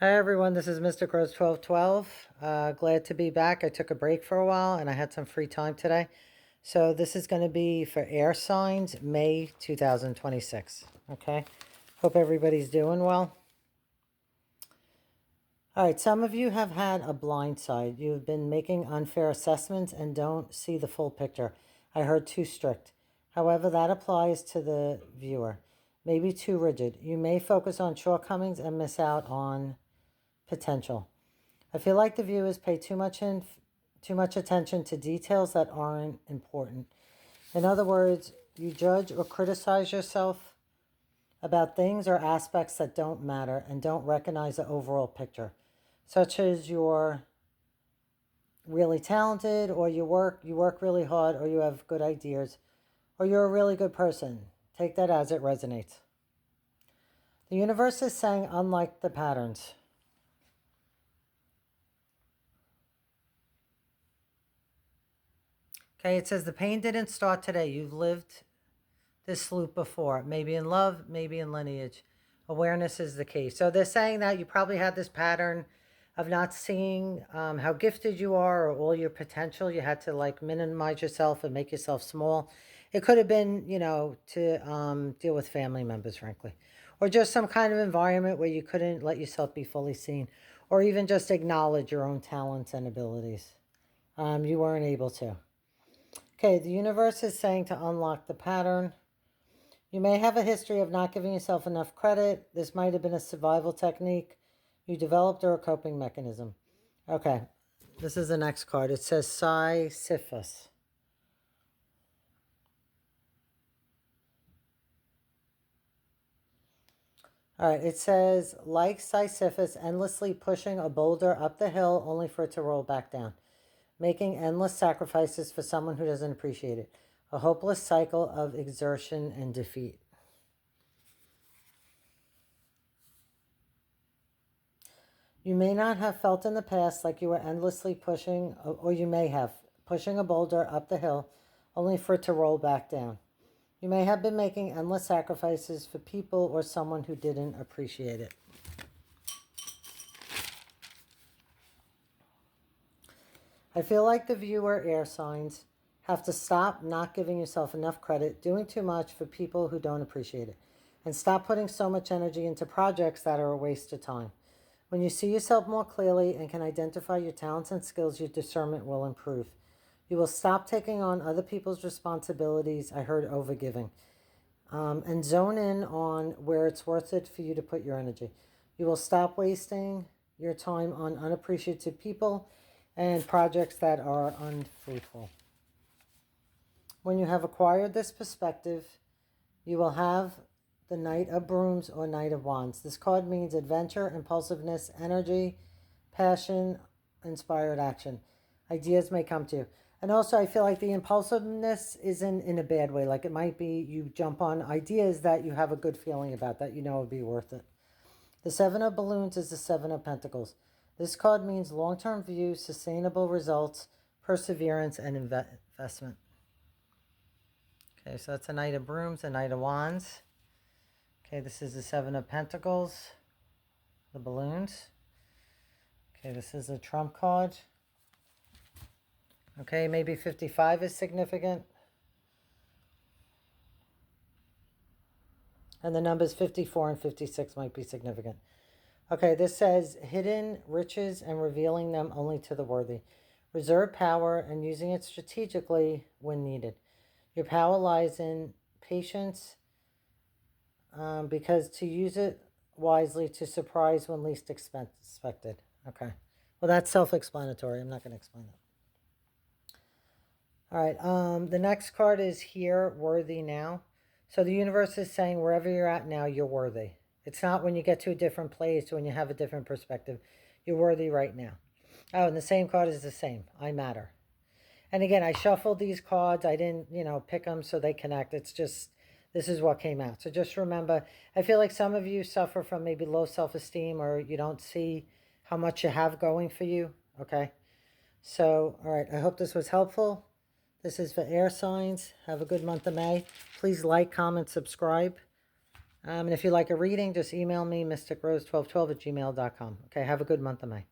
Hi everyone, this is Mysticrose12120. Glad to be back. I took a break for a while and I had some free time today. So this is going to be for air signs, May 2026. Okay, hope everybody's doing well. All right, some of you have had a blind side. You've been making unfair assessments and don't see the full picture. I heard too strict. However, that applies to the viewer. Maybe too rigid. You may focus on shortcomings and miss out on potential. I feel like the viewers pay too much attention to details that aren't important. In other words, you judge or criticize yourself about things or aspects that don't matter and don't recognize the overall picture, such as you're really talented, or you work really hard, or you have good ideas, or you're a really good person. Take that as it resonates. The universe is saying, unlike the patterns. Okay, it says the pain didn't start today. You've lived this loop before, maybe in love, maybe in lineage. Awareness is the key. So they're saying that you probably had this pattern of not seeing how gifted you are or all your potential. You had to like minimize yourself and make yourself small. It could have been, to deal with family members, frankly, or just some kind of environment where you couldn't let yourself be fully seen, or even just acknowledge your own talents and abilities. You weren't able to. Okay, the universe is saying to unlock the pattern. You may have a history of not giving yourself enough credit. This might have been a survival technique you developed or a coping mechanism. Okay, this is the next card. It says Sisyphus. All right, it says, like Sisyphus, endlessly pushing a boulder up the hill only for it to roll back down, making endless sacrifices for someone who doesn't appreciate it. A hopeless cycle of exertion and defeat. You may not have felt in the past like you were endlessly pushing, or you may have, pushing a boulder up the hill only for it to roll back down. You may have been making endless sacrifices for people or someone who didn't appreciate it. I feel like the viewer air signs have to stop not giving yourself enough credit, doing too much for people who don't appreciate it, and stop putting so much energy into projects that are a waste of time. When you see yourself more clearly and can identify your talents and skills, your discernment will improve. You will stop taking on other people's responsibilities. I heard overgiving. And zone in on where it's worth it for you to put your energy. You will stop wasting your time on unappreciative people and projects that are unfruitful. When you have acquired this perspective, you will have the Knight of Brooms or Knight of Wands. This card means adventure, impulsiveness, energy, passion, inspired action. Ideas may come to you. And also, I feel like the impulsiveness isn't in a bad way. Like it might be you jump on ideas that you have a good feeling about, that you know would be worth it. The Seven of Balloons is the Seven of Pentacles. This card means long-term view, sustainable results, perseverance, and investment. Okay, so that's a Knight of Brooms, a Knight of Wands. Okay, this is the Seven of Pentacles, the balloons. Okay, this is a trump card. Okay, maybe 55 is significant. And the numbers 54 and 56 might be significant. Okay, this says hidden riches and revealing them only to the worthy. Reserve power and using it strategically when needed. Your power lies in patience, because to use it wisely to surprise when least expected. Okay. Well, that's self-explanatory. I'm not going to explain that. All right. The next card is here, worthy now. So the universe is saying wherever you're at now, you're worthy. It's not when you get to a different place, when you have a different perspective. You're worthy right now. Oh, and the same card is the same. I matter. And again, I shuffled these cards. I didn't, pick them so they connect. It's just, this is what came out. So just remember, I feel like some of you suffer from maybe low self-esteem, or you don't see how much you have going for you. Okay. So, all right. I hope this was helpful. This is for air signs. Have a good month of May. Please like, comment, subscribe. And if you like a reading, just email me, mysticrose1212 at gmail.com. Okay, have a good month of May.